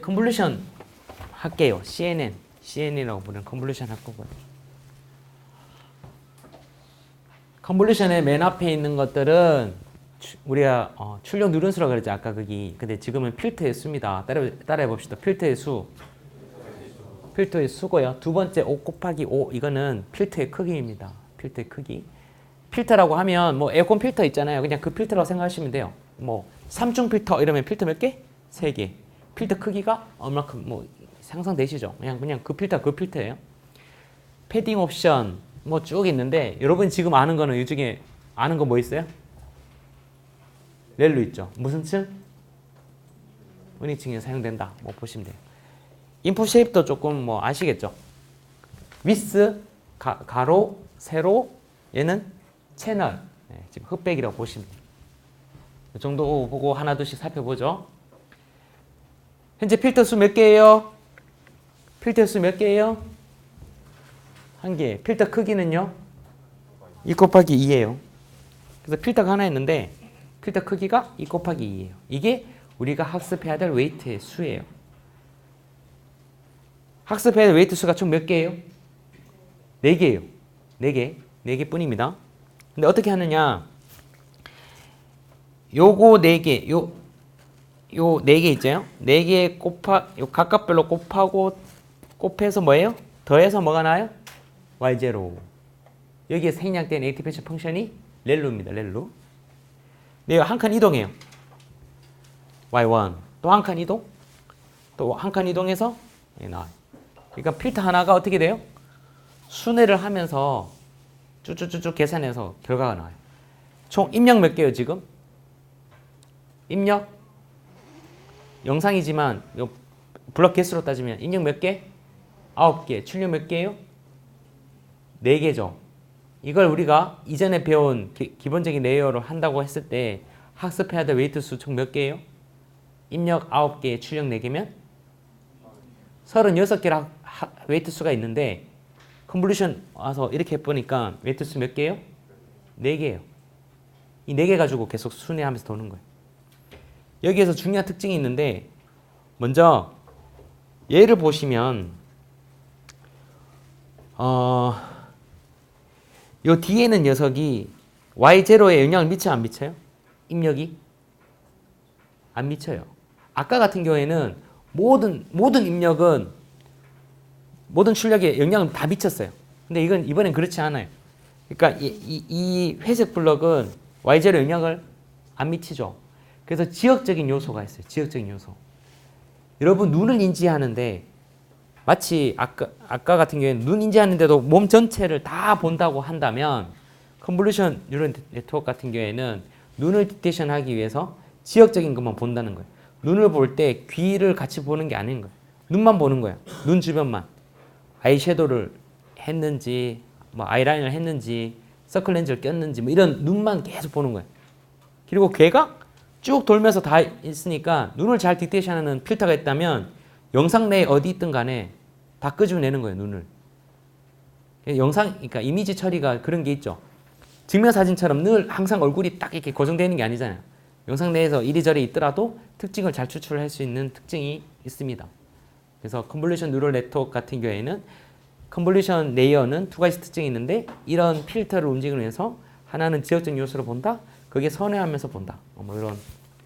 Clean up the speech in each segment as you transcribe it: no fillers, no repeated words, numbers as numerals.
컨볼루션 할게요. CNN이라고 부르는 컨볼루션 할 거고요. 컨볼루션의 맨 앞에 있는 것들은 우리가 출력 누른수라고 그랬죠. 아까 거기. 근데 지금은 필터의 수입니다. 따라해 봅시다. 필터의 수. 필터의 수고요. 두 번째 5 곱하기 5 이거는 필터의 크기입니다. 필터의 크기. 필터라고 하면 뭐 에어컨 필터 있잖아요. 그냥 그 필터라고 생각하시면 돼요. 뭐 삼중 필터 이러면 필터 몇 개? 3개. 필터 크기가 얼마큼 뭐 상상되시죠? 그냥 그 필터예요. 패딩 옵션 뭐 쭉 있는데 여러분 지금 아는 거는 이 중에 아는 거 뭐 있어요? 렐로 있죠. 무슨 층? 은희층에 사용된다. 뭐 보시면 돼요. 인풋 쉐입도 조금 뭐 아시겠죠? 위스 가로 세로 얘는 채널. 네, 지금 흑백이라고 보시면 돼요. 이 정도 보고 하나 둘씩 살펴보죠. 현재 필터 수 몇 개예요? 필터 수 몇 개예요? 한 개. 필터 크기는요? 2 곱하기 2예요. 그래서 필터가 하나 있는데 필터 크기가 2 곱하기 2예요. 이게 우리가 학습해야 될 웨이트의 수예요. 학습해야 될 웨이트 수가 총 몇 개예요? 4개예요. 4개. 4개 뿐입니다. 근데 어떻게 하느냐? 요거 4개, 요 4개 있죠? 4개 요 각각별로 곱해서 뭐예요? 더해서 뭐가 나요? y0. 여기에 생략된 액티베이션 펑션이 렐로입니다. 렐로. 네, 한 칸 이동해요. y1. 또 한 칸 이동. 또 한 칸 이동해서 나와요. 그러니까 필터 하나가 어떻게 돼요? 순회를 하면서 쭉쭉쭉 계산해서 결과가 나와요. 총 입력 몇 개요, 지금? 입력? 영상이지만 요 블럭 개수로 따지면 입력 몇 개? 9개. 출력 몇 개예요? 4개죠. 이걸 우리가 이전에 배운 기본적인 레이어로 한다고 했을 때 학습해야 될 웨이트 수 총 몇 개예요? 입력 9개, 출력 4개면 36개라 웨이트 수가 있는데 컨볼루션 와서 이렇게 해보니까 웨이트 수 몇 개예요? 4개예요. 이 4개 가지고 계속 순회하면서 도는 거예요. 여기에서 중요한 특징이 있는데 먼저 얘를 보시면 요 뒤에 있는 녀석이 y0에 영향을 미쳐요? 안 미쳐요? 입력이? 안 미쳐요. 아까 같은 경우에는 모든 입력은 모든 출력에 영향을 다 미쳤어요. 근데 이번엔 그렇지 않아요. 그러니까 이 회색 블럭은 y0 영향을 안 미치죠. 그래서 지역적인 요소가 있어요. 지역적인 요소. 여러분 눈을 인지하는데 마치 아까 같은 경우에는 눈 인지하는데도 몸 전체를 다 본다고 한다면 컨볼루션 뉴럴 네트워크 같은 경우에는 눈을 디텍션 하기 위해서 지역적인 것만 본다는 거예요. 눈을 볼 때 귀를 같이 보는 게 아닌 거예요. 눈만 보는 거예요. 눈 주변만. 아이섀도우를 했는지 뭐 아이라이너를 했는지 서클 렌즈를 꼈는지 뭐 이런 눈만 계속 보는 거예요. 그리고 괴가 쭉 돌면서 다 있으니까 눈을 잘 디텍션하는 필터가 있다면 영상 내에 어디 있든 간에 다 끄집어내는 거예요, 눈을. 그러니까 이미지 처리가 그런 게 있죠. 증명사진처럼 늘 항상 얼굴이 딱 이렇게 고정되어 있는 게 아니잖아요. 영상 내에서 이리저리 있더라도 특징을 잘 추출할 수 있는 특징이 있습니다. 그래서 컨볼루션 뉴럴 네트워크 같은 경우에는 컨볼루션 레이어는 두 가지 특징이 있는데 이런 필터를 움직이기 위해서 하나는 지역적 요소를 본다, 그게 선회하면서 본다. 뭐 이런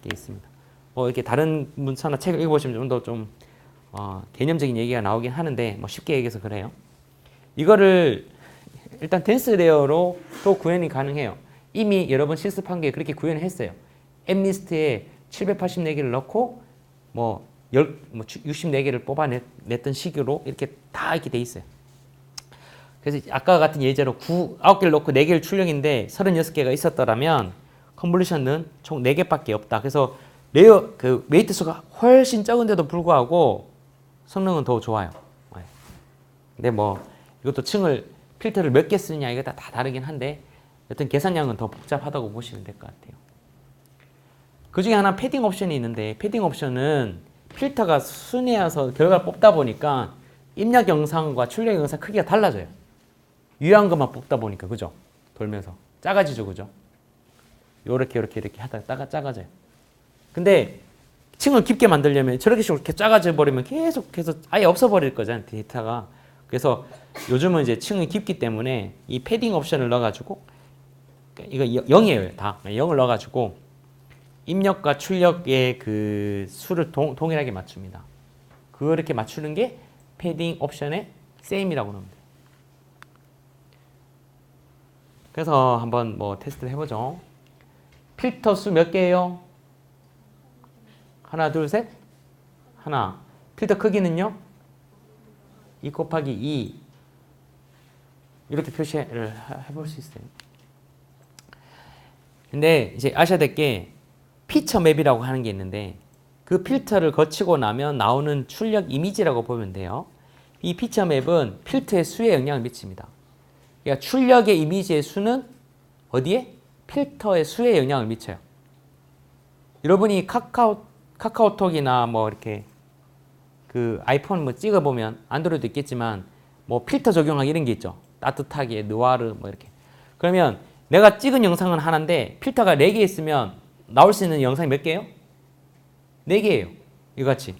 게 있습니다. 뭐 이렇게 다른 문서나 책을 읽어보시면 좀 더 좀 개념적인 얘기가 나오긴 하는데 뭐 쉽게 얘기해서 그래요. 이거를 일단 댄스 레이어로 또 구현이 가능해요. 이미 여러 번 실습한 게 그렇게 구현을 했어요. 엠리스트에 784개를 넣고 뭐 64개를 뽑아냈던 식으로 이렇게 다 이렇게 돼 있어요. 그래서 아까 같은 예제로 9개를 넣고 4개를 출력인데 36개가 있었더라면 컨볼루션은 총 4개밖에 없다. 그래서 레이어 그 웨이트 수가 훨씬 적은데도 불구하고 성능은 더 좋아요. 근데 뭐 이것도 필터를 몇 개 쓰느냐 이거 다 다르긴 한데 여튼 계산량은 더 복잡하다고 보시면 될 것 같아요. 그 중에 하나 패딩 옵션이 있는데 패딩 옵션은 필터가 순회해서 결과를 뽑다 보니까 입력 영상과 출력 영상 크기가 달라져요. 유효한 것만 뽑다 보니까 그죠? 돌면서 작아지죠, 그죠? 요렇게 하다가 작아져요. 근데 층을 깊게 만들려면 저렇게 식으로 이렇게 작아져 버리면 계속해서 아예 없어버릴 거잖아요, 데이터가. 그래서 요즘은 이제 층이 깊기 때문에 이 패딩 옵션을 넣어가지고 이거 0이에요, 다 0을 넣어가지고 입력과 출력의 그 수를 동일하게 맞춥니다. 그렇게 맞추는 게 패딩 옵션의 same이라고 합니다. 그래서 한번 뭐 테스트를 해보죠. 필터 수 몇 개예요? 하나, 둘, 셋. 하나. 필터 크기는요? 2 곱하기 2. 이렇게 표시를 해볼 수 있어요. 근데 이제 아셔야 될 게 피처 맵이라고 하는 게 있는데 그 필터를 거치고 나면 나오는 출력 이미지라고 보면 돼요. 이 피처 맵은 필터의 수에 영향을 미칩니다. 그러니까 출력의 이미지의 수는 어디에? 필터의 수에 영향을 미쳐요. 여러분이 카카오톡이나 뭐 이렇게 그 아이폰 뭐 찍어보면 안드로이드 있겠지만 뭐 필터 적용하기 이런 게 있죠. 따뜻하게, 느와르 뭐 이렇게. 그러면 내가 찍은 영상은 하나인데 필터가 4개 있으면 나올 수 있는 영상이 몇 개예요? 4개예요. 이거같이.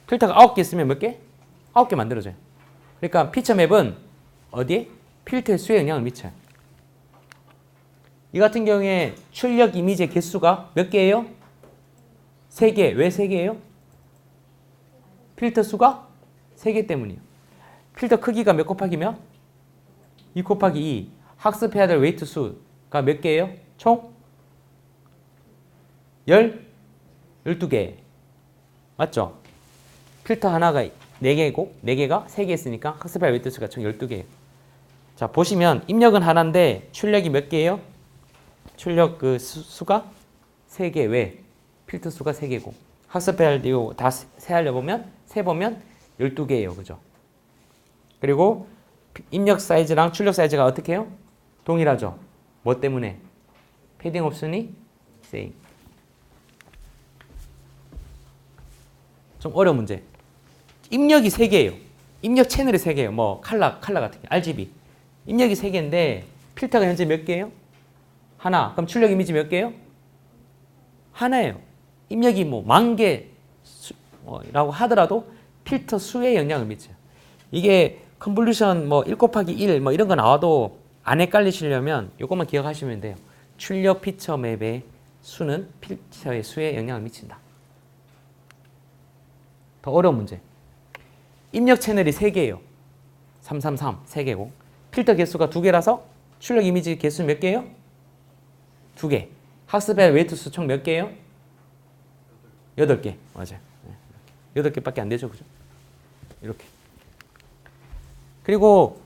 필터가 9개 있으면 몇 개? 9개 만들어져요. 그러니까 피처 맵은 어디에? 필터의 수에 영향을 미쳐요. 이 같은 경우에 출력 이미지의 개수가 몇 개예요? 3개. 왜 3개예요? 필터 수가 3개 때문이에요. 필터 크기가 몇 곱하기 몇? 2 곱하기 2. 학습해야 될 웨이트 수가 몇 개예요? 총? 12개. 맞죠? 필터 하나가 4개고 4개가 3개 있으니까 학습해야 할 웨이트 수가 총 12개예요. 자, 보시면 입력은 하나인데 출력이 몇 개예요? 출력 그 수가 3개. 왜? 필터 수가 3개고 학습해야 할 이유 다 세보면 12개예요. 그죠? 그리고 입력 사이즈랑 출력 사이즈가 어떻게 해요? 동일하죠? 뭐 때문에? 패딩 옵션이 same. 좀 어려운 문제. 입력이 3개예요. 입력 채널이 3개예요. 뭐 칼라 같은 게 RGB. 입력이 3개인데 필터가 현재 몇 개예요? 하나. 그럼 출력 이미지 몇 개예요? 하나예요. 입력이 뭐 10,000개라고 하더라도 필터 수에 영향을 미쳐요. 이게 컨볼루션 뭐 1 곱하기 1 뭐 이런 거 나와도 안 헷갈리시려면 이것만 기억하시면 돼요. 출력 피처 맵의 수는 필터의 수에 영향을 미친다. 더 어려운 문제. 입력 채널이 3개예요. 333, 3개고. 필터 개수가 2개라서 출력 이미지 개수 몇 개예요? 2개. 학습의 웨이트 수 총 몇 개예요? 8개. 맞아요. 8개밖에 안 되죠. 그죠? 이렇게. 그리고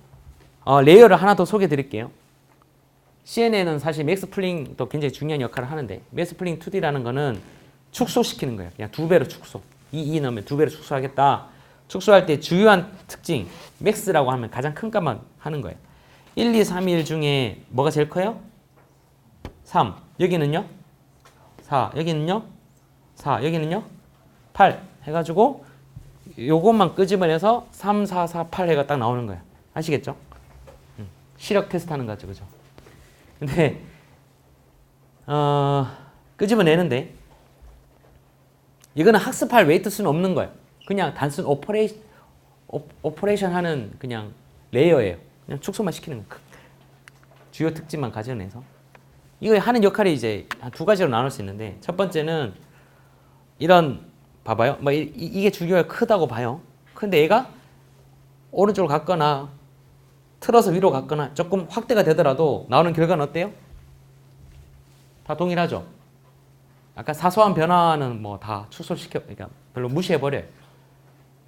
레이어를 하나 더 소개해 드릴게요. CNN은 사실 맥스플링도 굉장히 중요한 역할을 하는데 맥스플링 2D라는 거는 축소시키는 거예요. 그냥 2배로 축소. 2 넣으면 2배로 축소하겠다. 축소할 때 주요한 특징, 맥스라고 하면 가장 큰 값만 하는 거예요. 1, 2, 3, 1 중에 뭐가 제일 커요? 3. 여기는요? 4. 여기는요? 4. 여기는요? 8. 해가지고 요것만 끄집어내서 3, 4, 4, 8 해가 딱 나오는 거예요. 아시겠죠? 시력 테스트 하는 거죠. 그죠? 근데 끄집어내는데 이거는 학습할 웨이트 수는 없는 거예요. 그냥 단순 오퍼레이션 하는 그냥 레이어예요. 그냥 축소만 시키는 거. 주요 특징만 가져내서. 이거 하는 역할이 이제 한 2가지로 나눌 수 있는데 첫 번째는 이런 봐봐요. 뭐 이게 주교가 크다고 봐요. 근데 얘가 오른쪽으로 갔거나 틀어서 위로 갔거나 조금 확대가 되더라도 나오는 결과는 어때요? 다 동일하죠. 아까 사소한 변화는 뭐 다 축소시켜, 그러니까 별로 무시해버려요.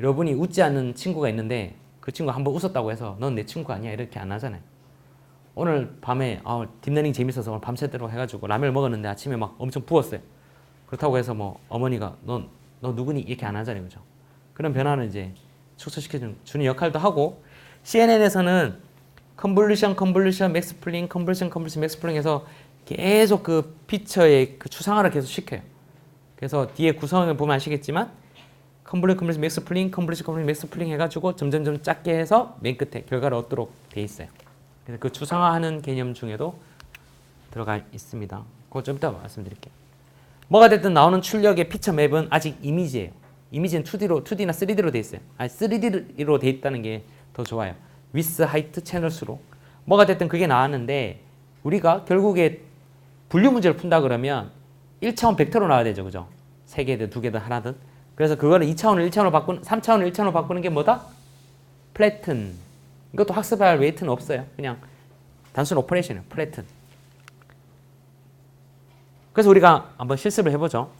여러분이 웃지 않는 친구가 있는데 그 친구가 한번 웃었다고 해서 넌 내 친구 아니야 이렇게 안 하잖아요. 오늘 밤에 딥러닝 재밌어서 오늘 밤새도록 해가지고 라면을 먹었는데 아침에 막 엄청 부었어요. 그렇다고 해서 뭐 어머니가 너 누구니 이렇게 안 하잖아요. 그죠? 그런 변화는 이제 축소시켜주는 역할도 하고 CNN에서는 컨볼루션, 맥스플링, 컨볼루션, 맥스플링 해서 계속 그 피처의 그 추상화를 계속 시켜요. 그래서 뒤에 구성을 보면 아시겠지만 컨볼루션, 맥스플링, 맥스플링 해가지고 점점 작게 해서 맨 끝에 결과를 얻도록 돼 있어요. 그래서 그 추상화하는 개념 중에도 들어가 있습니다. 그거 좀 이따 말씀드릴게요. 뭐가 됐든 나오는 출력의 피처 맵은 아직 이미지예요. 이미지는 2D나 3D로 돼 있어요. 아니 3D로 돼 있다는 게 더 좋아요. 위스, 하이트, 채널 수로. 뭐가 됐든 그게 나왔는데 우리가 결국에 분류 문제를 푼다 그러면 1차원 벡터로 나와야 되죠. 그죠? 3개든 2개든 하나든. 그래서 그거를 2차원을 1차원으로 바꾸는 3차원을 1차원으로 바꾸는 게 뭐다? 플래튼. 이것도 학습할 웨이트는 없어요. 그냥 단순 오퍼레이션이에요. 플래튼. 그래서 우리가 한번 실습을 해보죠.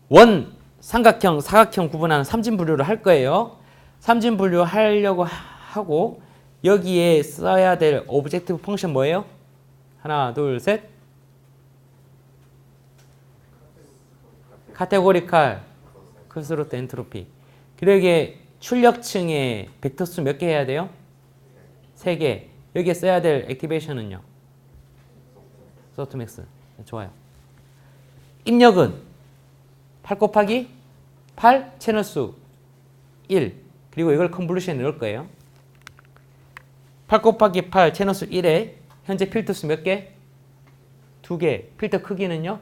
원, 삼각형, 사각형 구분하는 삼진 분류를 할 거예요. 삼진 분류 하려고 하고 여기에 써야 될 오브젝티브 펑션 뭐예요? 하나, 둘, 셋. 카테고리칼, 크로스로트 엔트로피. 그러기에 출력층의 벡터 수 몇 개 해야 돼요? 3개. 여기에 써야 될 액티베이션은요? 소프트맥스. 좋아요. 입력은 8 곱하기 8 채널 수 1. 그리고 이걸 컨볼루션에 넣을 거예요. 8 곱하기 8 채널 수 1에 현재 필터 수 몇 개? 2개. 필터 크기는요?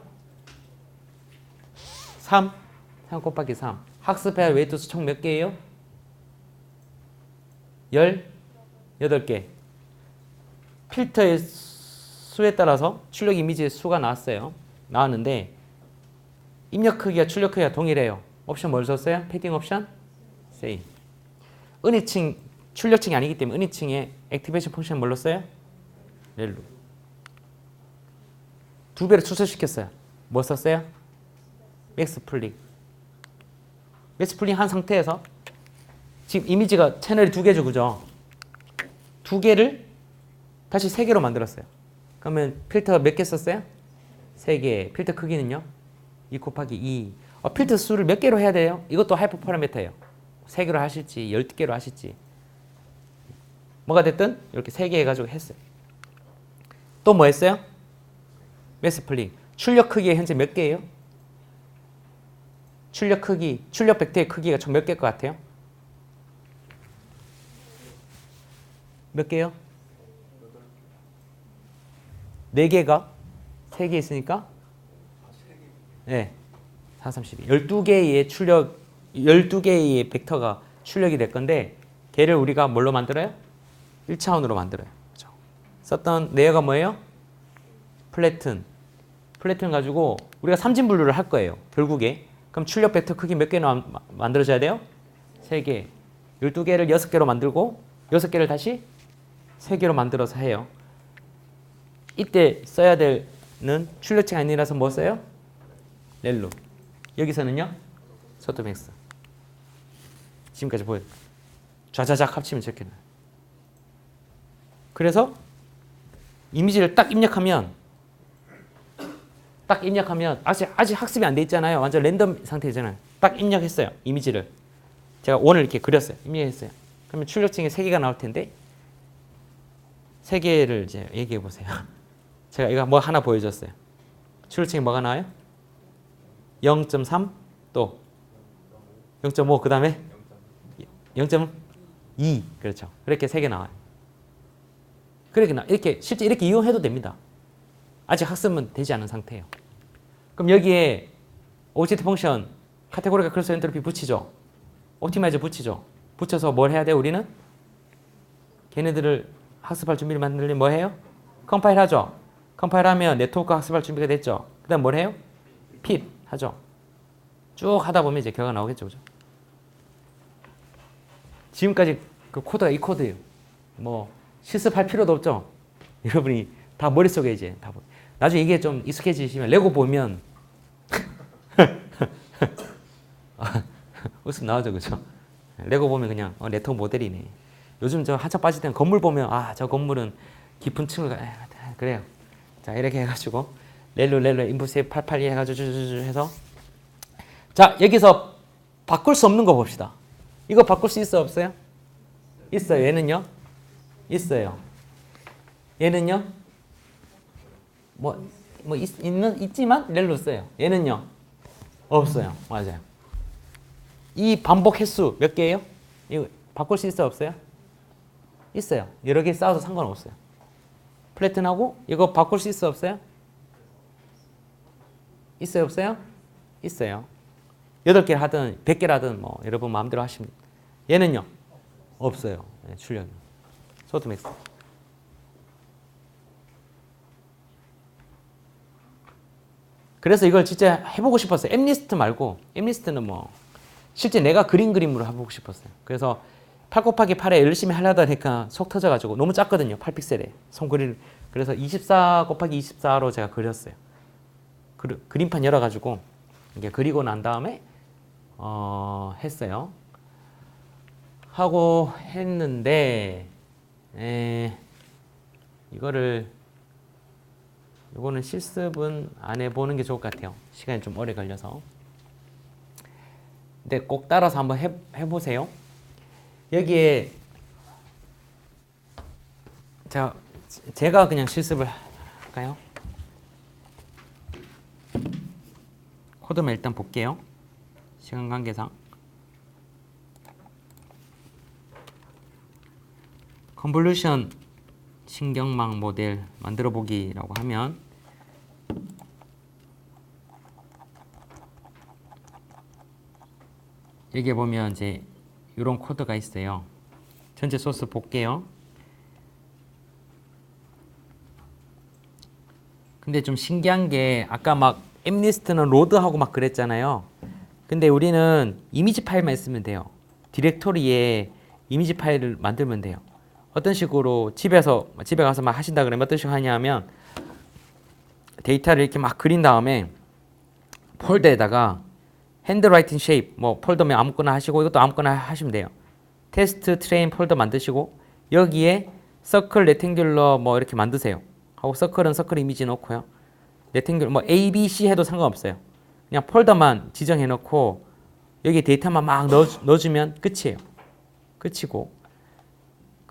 3. 3 곱하기 3. 학습해야 할 웨이트 수 총 몇 개예요? 18개. 필터의 수에 따라서 출력 이미지의 수가 나왔는데 입력 크기와 출력 크기가 동일해요. 옵션 뭘 썼어요? 패딩 옵션? same. 은희층, 출력층이 아니기 때문에 은희층의 액티베이션 펑션 뭘로 써요? 렐로. 2배로 축소시켰어요. 뭐 썼어요? 맥스 플링. 맥스 플링 한 상태에서 지금 이미지가 채널이 2개죠. 그죠? 2개를 다시 3개로 만들었어요. 그러면 필터 몇 개 썼어요? 3개. 필터 크기는요? 2 곱하기 2. 필터 수를 몇 개로 해야 돼요? 이것도 하이퍼 파라미터예요. 3개로 하실지 12개로 하실지. 뭐가 됐든 이렇게 3개 해가지고 했어요. 또 뭐 했어요? 맥스 플링. 출력 크기가 현재 몇 개예요? 출력 크기, 출력 벡터의 크기가 총 몇 개일 것 같아요? 몇 개요? 4개가 3개 있으니까 네. 4, 32. 12개의 출력, 12개의 벡터가 출력이 될 건데 걔를 우리가 뭘로 만들어요? 1차원으로 만들어요. 그렇죠? 썼던 레이어가 뭐예요? 플래튼. 플래튼 가지고 우리가 삼진 분류를 할 거예요. 결국에. 그럼 출력 벡터 크기 몇 개나 만들어져야 돼요? 3개. 12개를 6개로 만들고 6개를 다시 3개로 만들어서 해요. 이때 써야 되는 출력층 아니라서 뭐 써요? 렐로. 여기서는요? 소프트맥스. 지금까지 보여. 좌자작 합치면 저렇게 나요. 그래서 이미지를 딱 입력하면 아직 학습이 안 돼 있잖아요. 완전 랜덤 상태잖아요. 딱 입력했어요. 이미지를. 제가 원을 이렇게 그렸어요. 입력했어요. 그러면 출력층이 3개가 나올 텐데 3개를 이제 얘기해 보세요. 제가 이거 뭐 하나 보여줬어요. 출력층이 뭐가 나와요? 0.3 또 0.5 그 다음에 0.2 그렇죠. 그렇게 3개 나와요. 이렇게 실제 이렇게 이용해도 됩니다. 아직 학습은 되지 않은 상태예요. 그럼 여기에 오브젝트 펑션 카테고리가 크로스 엔트로피 붙이죠. 옵티마이저 붙이죠. 붙여서 뭘 해야 돼요? 우리는 걔네들을 학습할 준비를 만들려면 뭐 해요? 컴파일 하죠. 컴파일하면 네트워크 학습할 준비가 됐죠. 그 다음 뭘 해요? 핏 하죠. 쭉 하다 보면 이제 결과가 나오겠죠. 그죠? 지금까지 그 코드가 이 코드예요. 뭐 실습할 필요도 없죠. 여러분이 다 머릿속에 이제 다 나중에 이게 좀 익숙해지시면 레고 보면 웃음 나오죠. 그죠? 레고 보면 그냥 네트워크 모델이네. 요즘 저 한참 빠질 때는 건물 보면 저 건물은 깊은 층을 그래요. 자 이렇게 해가지고 렐로 인풋 세이브 882 해가지고 해서 자 여기서 바꿀 수 없는 거 봅시다. 이거 바꿀 수 있어요 없어요? 있어요. 얘는요? 있어요. 얘는요? 있지만 렐로 써요. 얘는요? 없어요. 맞아요. 이 반복 횟수 몇 개예요? 이거 바꿀 수 있어요 없어요? 있어요. 여러 개 쌓아도 상관없어요. 플래튼하고 이거 바꿀 수 있어 없어요? 있어요, 없어요? 있어요. 8개를 하든 100개를 하든 뭐 여러분 마음대로 하시면 됩니다. 얘는요? 없어요. 네, 출력이. 소프트맥스. 그래서 이걸 진짜 해보고 싶었어요. 앱리스트 말고 앱리스트는 뭐 실제 내가 그린 그림으로 해보고 싶었어요. 그래서 8 곱하기 8에 열심히 하려다 보니까 속 터져가지고 너무 작거든요. 8픽셀에 손그림. 그래서 24 곱하기 24로 제가 그렸어요. 그림판 열어가지고 이게 그리고 난 다음에 했어요. 하고 했는데 이거는 실습은 안 해보는 게 좋을 것 같아요. 시간이 좀 오래 걸려서. 근데 꼭 따라서 한번 해보세요. 여기에 제가 그냥 실습을 할까요? 코드만 일단 볼게요. 시간 관계상. 컨볼루션 신경망 모델 만들어 보기라고 하면 여기 보면 이제 이런 코드가 있어요. 전체 소스 볼게요. 근데 좀 신기한 게 아까 막 앱리스트는 로드하고 막 그랬잖아요. 근데 우리는 이미지 파일만 있으면 돼요. 디렉토리에 이미지 파일을 만들면 돼요. 어떤 식으로 집에 가서 막 하신다 그러면 어떤 식으로 하냐면 데이터를 이렇게 막 그린 다음에 폴더에다가 핸드라이팅 쉐입 뭐 폴더면 아무거나 하시고 이것도 아무거나 하시면 돼요. 테스트 트레인 폴더 만드시고 여기에 서클 레탱귤러 뭐 이렇게 만드세요. 하고 서클은 서클 이미지 넣고요. 레탱귤러 뭐 A, B, C 해도 상관없어요. 그냥 폴더만 지정해 놓고 여기 데이터만 막 넣어주면 끝이에요. 끝이고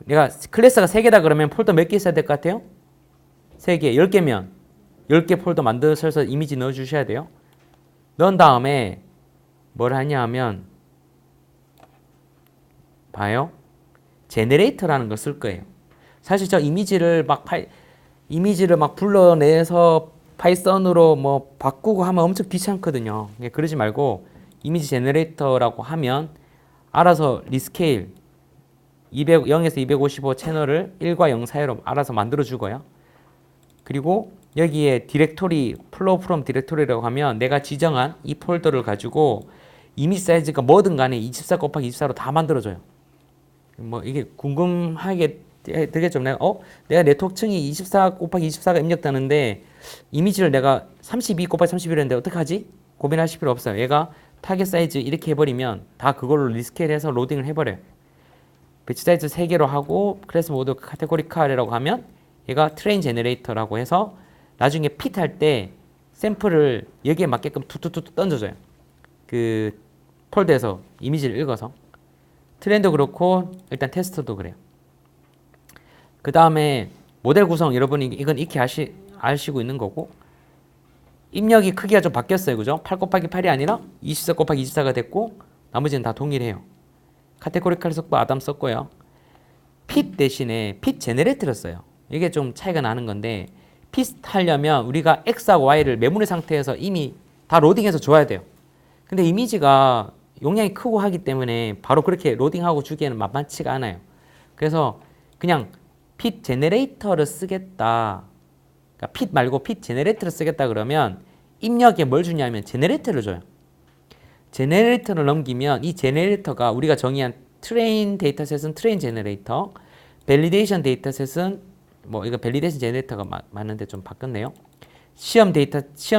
내가 클래스가 3개다 그러면 폴더 몇 개 있어야 될 것 같아요? 3개, 10개면 10개 폴더 만드셔서 이미지 넣어주셔야 돼요. 넣은 다음에 뭘 하냐 하면 봐요. 제너레이터라는 걸 쓸 거예요. 사실 저 이미지를 막 불러내서 파이썬으로 뭐 바꾸고 하면 엄청 귀찮거든요. 그러지 말고 이미지 제너레이터라고 하면 알아서 리스케일 0에서 255 채널을 1과 0 사이로 알아서 만들어 주고요. 그리고 여기에 디렉토리 플로우 프롬 디렉토리라고 하면 내가 지정한 이 폴더를 가지고 이미지 사이즈가 뭐든 간에 24 곱하기 24로 다 만들어 줘요. 뭐 이게 궁금하게 되겠죠. 내가 네트워크층이 24 곱하기 24가 입력되는데 이미지를 내가 32 곱하기 31을 했는데 어떡하지? 고민하실 필요 없어요. 얘가 타겟 사이즈 이렇게 해버리면 다 그걸로 리스케일해서 로딩을 해버려요. 배치 사이즈 3개로 하고 클래스 모드 카테고리칼이라고 하면 얘가 트레인 제너레이터라고 해서 나중에 핏할 때 샘플을 여기에 맞게끔 툭툭툭 던져줘요. 그 폴더에서 이미지를 읽어서. 트렌드 그렇고 일단 테스트도 그래요. 그 다음에 모델 구성 여러분이 이건 익히 아시고 있는 거고 입력이 크기가 좀 바뀌었어요. 그죠? 8 곱하기 8이 아니라 24 곱하기 24가 됐고 나머지는 다 동일해요. 카테고리칼 썼고 아담 썼고요. 핏 대신에 핏 제너레이터를 써요. 이게 좀 차이가 나는 건데 핏 하려면 우리가 X하고 Y를 메모리 상태에서 이미 다 로딩해서 줘야 돼요. 근데 이미지가 용량이 크고 하기 때문에 바로 그렇게 로딩하고 주기에는 만만치가 않아요. 그래서 그냥 핏 제너레이터를 쓰겠다. 그러니까 핏 말고 핏 제너레이터를 쓰겠다 그러면 입력에 뭘 주냐면 제너레이터를 줘요. 제너레이터를 넘기면 이 제너레이터가 우리가 정의한 트레인 데이터셋은 트레인 제너레이터, 밸리데이션 데이터셋은 뭐 이거 밸리데이션 제너레이터가 맞는데 좀 바꿨네요. 시험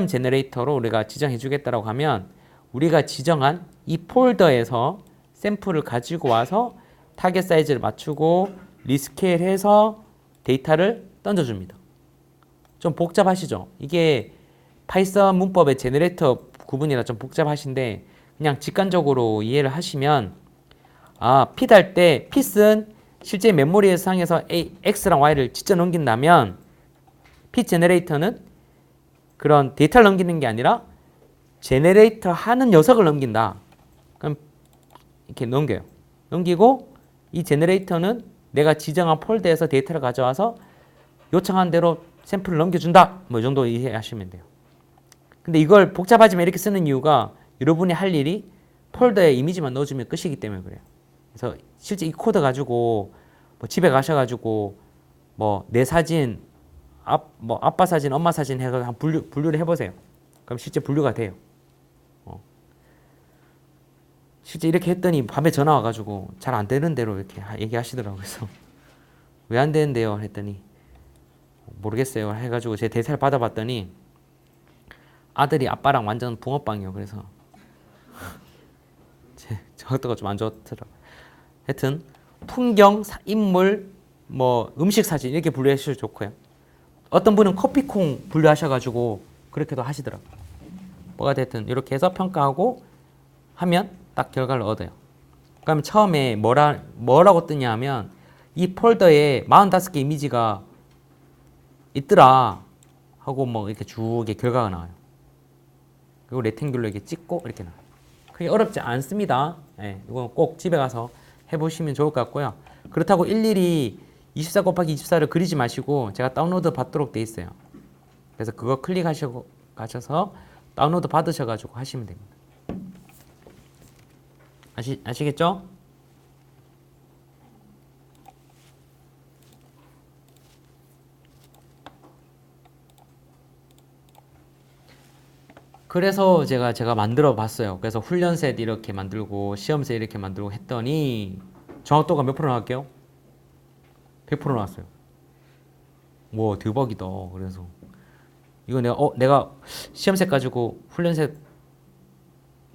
제너레이터로 우리가 지정해 주겠다라고 하면 우리가 지정한 이 폴더에서 샘플을 가지고 와서 타겟 사이즈를 맞추고 리스케일해서 데이터를 던져줍니다. 좀 복잡하시죠? 이게 파이썬 문법의 제너레이터 구분이라 좀 복잡하신데 그냥 직관적으로 이해를 하시면 핏할 때 핏은 실제 메모리 상에서 X랑 Y를 직접 넘긴다면 핏 제너레이터는 그런 데이터를 넘기는 게 아니라 제너레이터 하는 녀석을 넘긴다. 그럼 이렇게 넘겨요. 넘기고 이 제너레이터는 내가 지정한 폴더에서 데이터를 가져와서 요청한 대로 샘플을 넘겨준다. 뭐 이 정도 이해하시면 돼요. 근데 이걸 복잡하지만 이렇게 쓰는 이유가 여러분이 할 일이 폴더에 이미지만 넣어주면 끝이기 때문에 그래요. 그래서 실제 이 코드 가지고 뭐 집에 가셔가지고 뭐 내 사진, 뭐 아빠 사진, 엄마 사진 해서 한 분류를 해보세요. 그럼 실제 분류가 돼요. 실제 이렇게 했더니 밤에 전화 와가지고 잘 안 되는 대로 이렇게 얘기하시더라고요. 그래서 왜 안 되는데요? 했더니 모르겠어요. 해가지고 제 대사를 받아봤더니 아들이 아빠랑 완전 붕어빵이요. 그래서 제 정확도가 좀 안 좋더라고요. 하여튼 풍경, 인물, 뭐 음식 사진 이렇게 분류하셔도 좋고요. 어떤 분은 커피콩 분류하셔가지고 그렇게도 하시더라고요. 뭐가 됐든 이렇게 해서 평가하고 하면 딱 결과를 얻어요. 그러면 처음에 뭐라고 뜨냐 하면 이 폴더에 45개 이미지가 있더라 하고 뭐 이렇게 쭉 결과가 나와요. 그리고 레탱귤로 이렇게 찍고 이렇게 나와요. 그게 어렵지 않습니다. 예, 이건 꼭 집에 가서 해보시면 좋을 것 같고요. 그렇다고 일일이 24 곱하기 24를 그리지 마시고 제가 다운로드 받도록 돼 있어요. 그래서 그거 클릭하셔서 다운로드 받으셔가지고 하시면 됩니다. 아시겠죠? 그래서 제가 만들어 봤어요. 그래서 훈련셋 이렇게 만들고 시험셋 이렇게 만들고 했더니 정확도가 몇 프로 나왔게요? 100% 나왔어요. 와 대박이다. 그래서 이거 내가 시험셋 가지고 훈련셋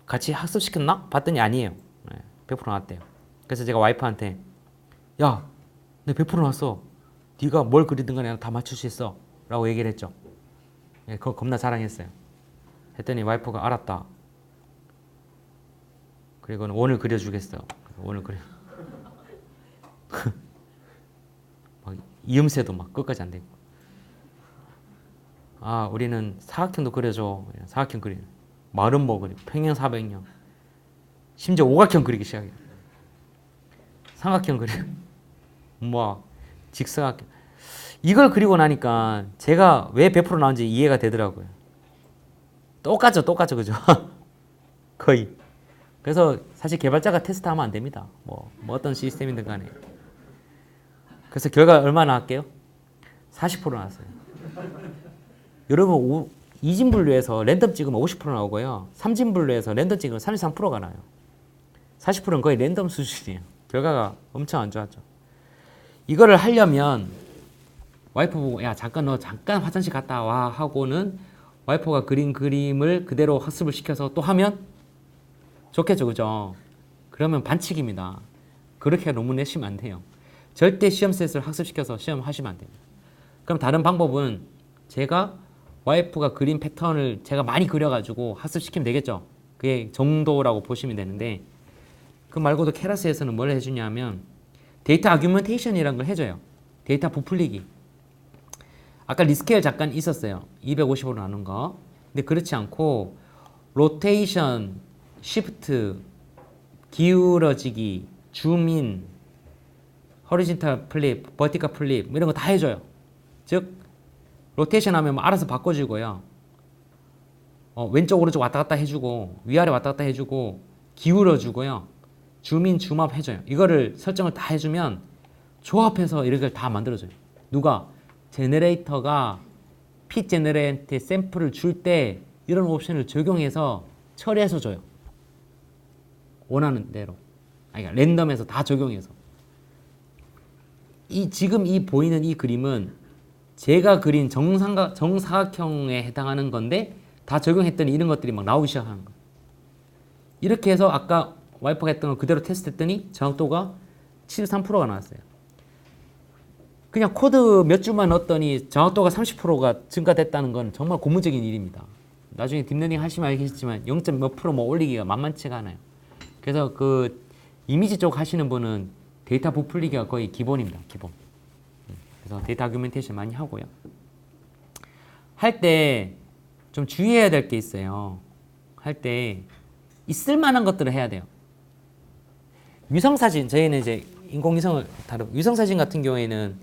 같이 학습시켰나? 봤더니 아니에요. 100% 나왔대요. 그래서 제가 와이프한테 야, 내 100% 나왔어. 네가 뭘 그리든 간에 다 맞출 수 있어. 라고 얘기를 했죠. 그거 겁나 자랑했어요. 했더니 와이프가 알았다. 그리고는 원을 그려주겠어. 원을 그려. 막 이음새도 막 끝까지 안 되고. 아, 우리는 사각형도 그려줘. 사각형 그리는. 마름모 그리고 평행 사백형. 심지어 오각형 그리기 시작해요. 삼각형 그리고 뭐 직사각형. 이걸 그리고 나니까 제가 왜 100% 나온지 이해가 되더라고요. 똑같죠, 그죠? 거의. 그래서 사실 개발자가 테스트하면 안 됩니다. 뭐 어떤 시스템이든 간에. 그래서 결과 얼마 나왔게요? 40% 나왔어요. 여러분 2진 분류에서 랜덤 찍으면 50% 나오고요. 3진 분류에서 랜덤 찍으면 33%가 나요. 40%는 거의 랜덤 수준이에요. 결과가 엄청 안 좋았죠. 이거를 하려면 와이프 보고 야 잠깐 화장실 갔다 와 하고는 와이프가 그린 그림을 그대로 학습을 시켜서 또 하면 좋겠죠, 그죠? 그러면 반칙입니다. 그렇게 논문 내시면 안 돼요. 절대 시험셋을 학습시켜서 시험하시면 안 됩니다. 그럼 다른 방법은 제가 와이프가 그린 패턴을 제가 많이 그려가지고 학습시키면 되겠죠. 그게 정도라고 보시면 되는데 그 말고도 케라스에서는 뭘 해주냐면 데이터 아규멘테이션이라는 걸 해줘요. 데이터 부풀리기. 아까 리스케일 잠깐 있었어요. 250으로 나눈 거. 근데 그렇지 않고 로테이션, 시프트, 기울어지기, 줌인, 허리진탈 플립, 버티컬 플립 이런 거 다 해줘요. 즉 로테이션 하면 뭐 알아서 바꿔주고요. 왼쪽 오른쪽 왔다 갔다 해주고 위아래 왔다 갔다 해주고 기울어주고요. 줌인 줌업 해줘요. 이거를 설정을 다 해주면 조합해서 이렇게 다 만들어줘요. 누가? 제너레이터가 핏 제너레이터한테 샘플을 줄 때 이런 옵션을 적용해서 처리해서 줘요. 원하는 대로. 그러니까 랜덤에서 다 적용해서. 지금 보이는 이 그림은 제가 그린 정사각형에 해당하는 건데 다 적용했더니 이런 것들이 막 나오기 시작하는 거예요. 이렇게 해서 아까 와이프가 했던 걸 그대로 테스트했더니 정확도가 73%가 나왔어요. 그냥 코드 몇 줄만 넣었더니 정확도가 30%가 증가됐다는 건 정말 고무적인 일입니다. 나중에 딥러닝 하시면 알겠지만 0. 몇 프로 뭐 올리기가 만만치가 않아요. 그래서 그 이미지 쪽 하시는 분은 데이터 부풀리기가 거의 기본입니다. 기본. 그래서 데이터 아규멘테이션 많이 하고요. 할 때 좀 주의해야 될 게 있어요. 할 때 있을 만한 것들을 해야 돼요. 위성사진, 저희는 이제 인공위성을 다루고 위성사진 같은 경우에는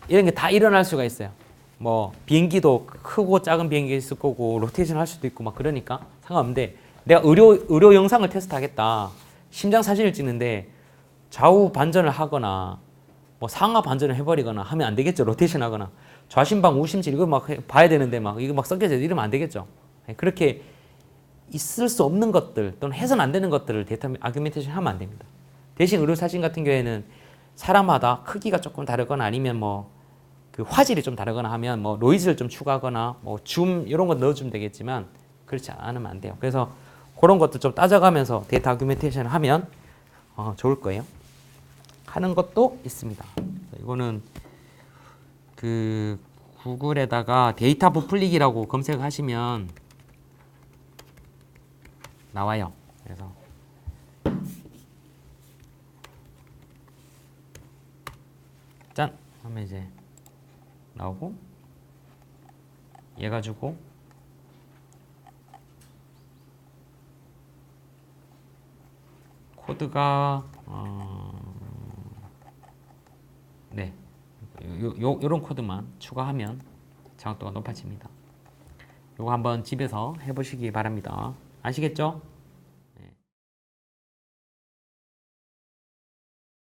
이런 게 다 일어날 수가 있어요. 뭐 비행기도 크고 작은 비행기 있을 거고 로테이션 할 수도 있고 막 그러니까 상관없는데 내가 의료 영상을 테스트하겠다. 심장 사진을 찍는데 좌우 반전을 하거나 뭐 상하 반전을 해버리거나 하면 안 되겠죠. 로테이션 하거나 좌심방 우심실 이거 막 봐야 되는데 막 이거 막 섞여져 이러면 안 되겠죠. 그렇게 있을 수 없는 것들 또는 해서는 안 되는 것들을 데이터 아규멘테이션 하면 안 됩니다. 대신 의료 사진 같은 경우에는 사람마다 크기가 조금 다르거나 아니면 뭐 그 화질이 좀 다르거나 하면 뭐 노이즈를 좀 추가하거나 뭐 줌 이런 거 넣어주면 되겠지만 그렇지 않으면 안 돼요. 그래서 그런 것도 좀 따져가면서 데이터 아규멘테이션을 하면 좋을 거예요. 하는 것도 있습니다. 이거는 그 구글에다가 데이터 부풀리기라고 검색하시면 나와요. 그래서 짠 하면 이제 나오고 얘 가지고 코드가 네 요런 코드만 추가하면 정확도가 높아집니다. 요거 한번 집에서 해보시기 바랍니다. 아시겠죠?